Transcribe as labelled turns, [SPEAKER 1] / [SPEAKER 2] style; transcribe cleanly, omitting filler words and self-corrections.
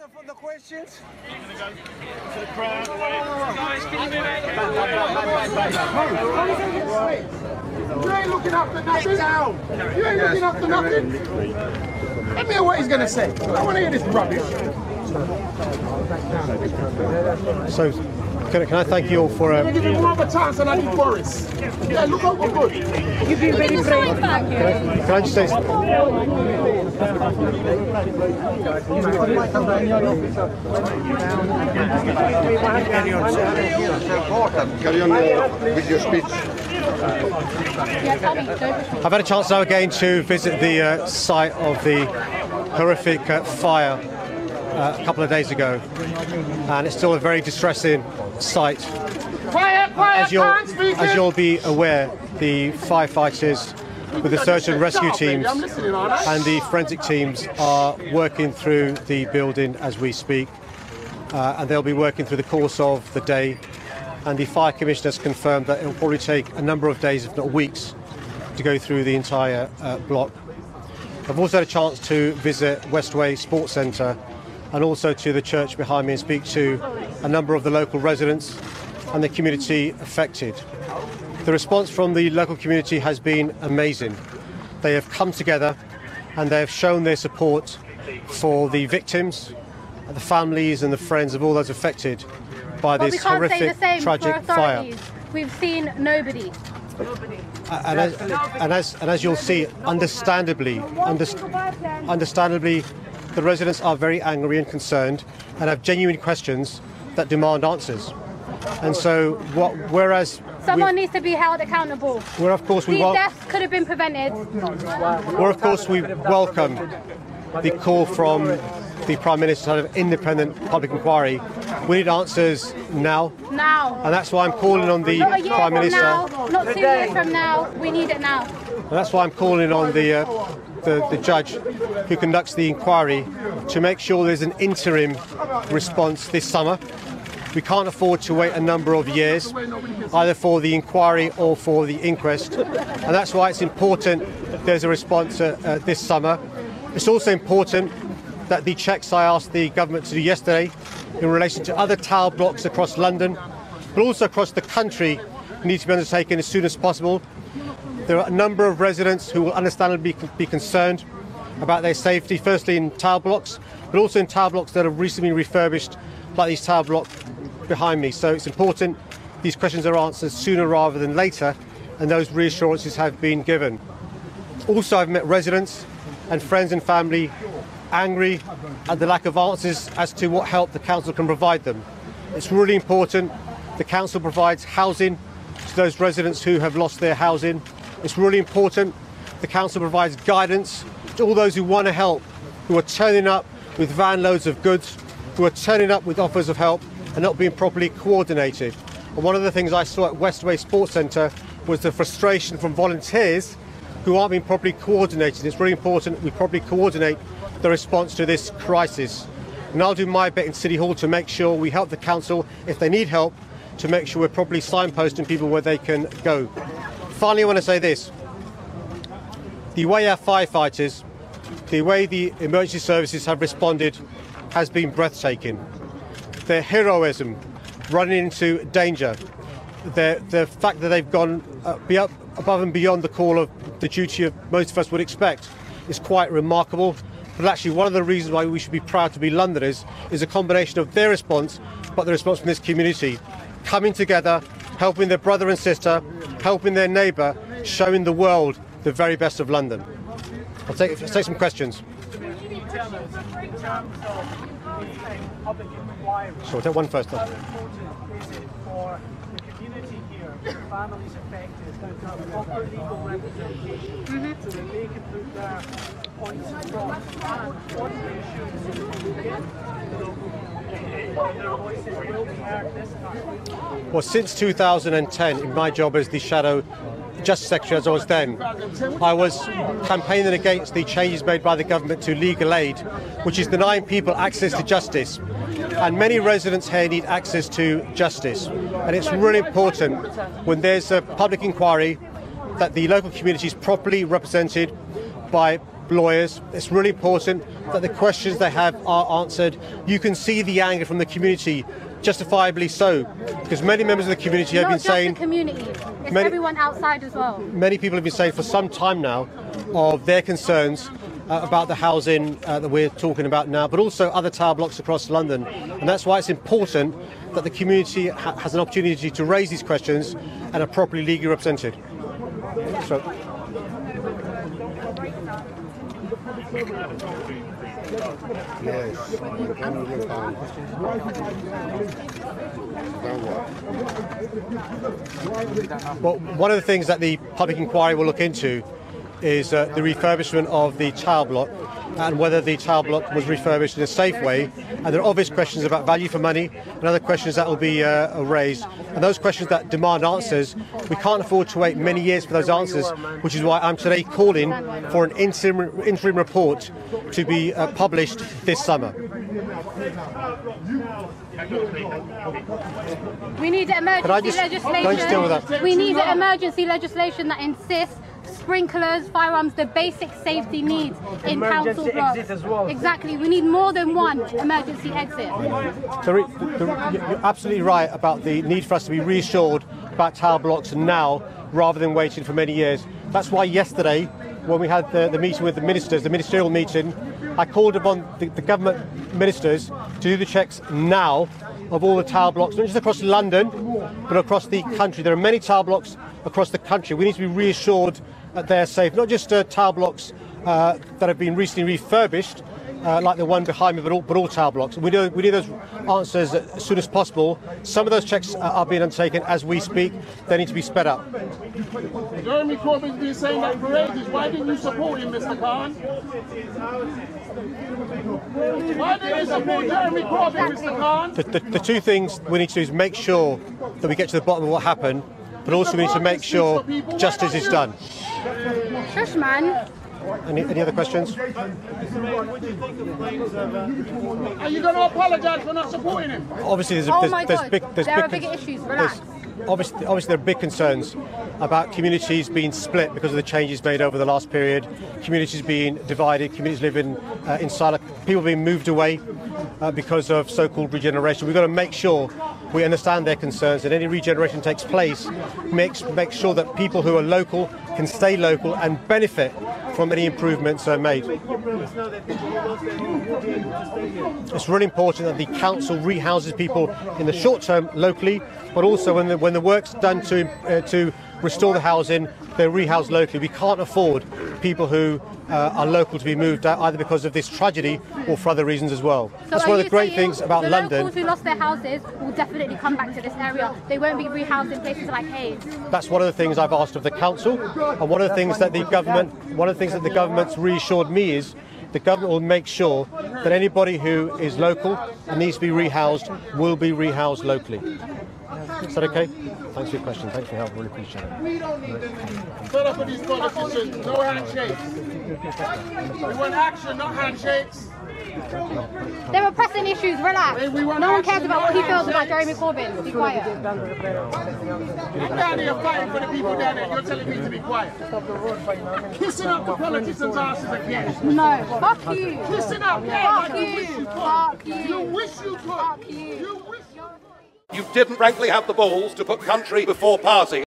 [SPEAKER 1] answer for the questions?
[SPEAKER 2] You ain't looking after nothing. You ain't looking after nothing. Let me hear what he's going to say. I want to hear this rubbish.
[SPEAKER 3] So, can I thank you all for...
[SPEAKER 2] I'm going to give him more of a chance than I did Boris. Yeah, look how good.
[SPEAKER 4] You've been very brave.
[SPEAKER 3] Can I just say...
[SPEAKER 5] Carry on with your speech.
[SPEAKER 3] I've had a chance now again to visit the site of the horrific fire a couple of days ago, and it's still a very distressing sight.
[SPEAKER 2] Quiet,
[SPEAKER 3] As you'll be aware, the firefighters with the search and rescue teams and the forensic teams are working through the building as we speak, and they'll be working through the course of the day. And the fire commissioner has confirmed that it will probably take a number of days, if not weeks, to go through the entire block. I've also had a chance to visit Westway Sports Centre and also to the church behind me and speak to a number of the local residents and the community affected. The response from the local community has been amazing. They have come together and they have shown their support for the victims, the families and the friends of all those affected by this horrific, tragic fire.
[SPEAKER 4] We've seen nobody.
[SPEAKER 3] And as you'll see, understandably, the residents are very angry and concerned and have genuine questions that demand answers. And so, whereas
[SPEAKER 4] someone needs to be held accountable.
[SPEAKER 3] Where of course
[SPEAKER 4] these deaths could have been prevented.
[SPEAKER 3] Where of course we welcome the call from the Prime Minister to have an independent public inquiry. We need answers now. And that's why I'm calling on the Prime Minister.
[SPEAKER 4] Not 2 years from now. We need it now.
[SPEAKER 3] And that's why I'm calling on the judge who conducts the inquiry to make sure there's an interim response this summer. We can't afford to wait a number of years, either for the inquiry or for the inquest. And that's why it's important there's a response this summer. It's also important that the checks I asked the government to do yesterday in relation to other tower blocks across London, but also across the country, need to be undertaken as soon as possible. There are a number of residents who will understandably be concerned about their safety, firstly in tower blocks, but also in tower blocks that have recently been refurbished, like these tower blocks behind me. So it's important these questions are answered sooner rather than later, and those reassurances have been given. Also, I've met residents and friends and family angry at the lack of answers as to what help the council can provide them. It's really important the council provides housing to those residents who have lost their housing. It's really important the council provides guidance to all those who want to help, who are turning up with van loads of goods, who are turning up with offers of help and not being properly coordinated. And one of the things I saw at Westway Sports Centre was the frustration from volunteers who aren't being properly coordinated. It's really important we properly coordinate the response to this crisis. And I'll do my bit in City Hall to make sure we help the council, if they need help, to make sure we're properly signposting people where they can go. Finally, I want to say this. The way our firefighters, the way the emergency services have responded has been breathtaking. Their heroism, running into danger, the fact that they've gone above and beyond the call of the duty of most of us would expect is quite remarkable. But actually, one of the reasons why we should be proud to be Londoners is a combination of their response, but the response from this community, coming together, helping their brother and sister, helping their neighbour, showing the world the very best of London. Let's take some questions. Sure, we'll take one first. Families affected to have proper legal representation so that they can put their points across and what the issues will get, their voices will be heard this time. Well, since 2010, in my job as the Shadow Justice Secretary, as I was then, I was campaigning against the changes made by the government to legal aid, which is denying people access to justice. And many residents here need access to justice. And it's really important when there's a public inquiry that the local community is properly represented by lawyers. It's really important that the questions they have are answered. You can see the anger from the community, justifiably so, because many members of the community have been saying...
[SPEAKER 4] Not just the community, it's everyone outside as well.
[SPEAKER 3] Many people have been saying for some time now of their concerns about the housing that we're talking about now, but also other tower blocks across London. And that's why it's important that the community has an opportunity to raise these questions and are properly legally represented. So, well, one of the things that the public inquiry will look into is the refurbishment of the tower block and whether the tower block was refurbished in a safe way. And there are obvious questions about value for money and other questions that will be raised. And those questions that demand answers, we can't afford to wait many years for those answers, which is why I'm today calling for an interim report to be published this summer.
[SPEAKER 4] We need emergency legislation. We need emergency legislation that insists sprinklers, firearms, the basic safety needs in council blocks.
[SPEAKER 1] As well.
[SPEAKER 4] Exactly, we need more than one emergency exit.
[SPEAKER 3] So you're absolutely right about the need for us to be reassured about tower blocks now rather than waiting for many years. That's why yesterday, when we had the meeting with the ministers, the ministerial meeting, I called upon the government ministers to do the checks now of all the tower blocks, not just across London, but across the country. There are many tower blocks across the country. We need to be reassured that they're safe, not just tower blocks that have been recently refurbished, like the one behind me, but all tower blocks. We need those answers as soon as possible. Some of those checks are being undertaken as we speak. They need to be sped up.
[SPEAKER 2] Jeremy Corbyn's been saying that for ages. Why didn't you support him, Mr. Khan? Why didn't you support Jeremy Corbyn, Mr. Khan?
[SPEAKER 3] The two things we need to do is make sure that we get to the bottom of what happened, but also we need to make sure justice is done.
[SPEAKER 4] Shush, man.
[SPEAKER 3] Any other questions?
[SPEAKER 2] Are you going to apologise for not supporting him?
[SPEAKER 3] Obviously,
[SPEAKER 4] there are bigger issues. Relax.
[SPEAKER 3] Obviously, there are big concerns about communities being split because of the changes made over the last period, communities being divided, communities living in silo, people being moved away because of so-called regeneration. We've got to make sure we understand their concerns, and any regeneration takes place, make sure that people who are local can stay local and benefit from any improvements made. It's really important that the council rehouses people in the short term locally, but also when the work's done to restore the housing, they're rehoused locally. We can't afford people who are local to be moved out either because of this tragedy or for other reasons as well.
[SPEAKER 4] So
[SPEAKER 3] that's one of the great things about London.
[SPEAKER 4] The locals who lost their houses will definitely come back to this area. They won't be rehoused in places like Hayes.
[SPEAKER 3] That's one of the things I've asked of the council, and one of the things that the government's reassured me is the government will make sure that anybody who is local and needs to be rehoused will be rehoused locally. Is that okay? Thanks for your question. Thanks for your help. Really appreciate it.
[SPEAKER 2] Fed up with these politicians. No handshakes. We want action, not handshakes.
[SPEAKER 4] There are pressing issues. Relax. No one cares about what he feels about Jeremy Corbyn. Be quiet.
[SPEAKER 2] I'm down here fighting for the people down there. You're telling me to be quiet. Kissing up the politicians' asses again.
[SPEAKER 4] No. Fuck you.
[SPEAKER 2] Kissing up.
[SPEAKER 4] Fuck you. Fuck you.
[SPEAKER 2] You wish you could.
[SPEAKER 4] Fuck you.
[SPEAKER 2] You wish.
[SPEAKER 6] You didn't frankly have the balls to put country before party.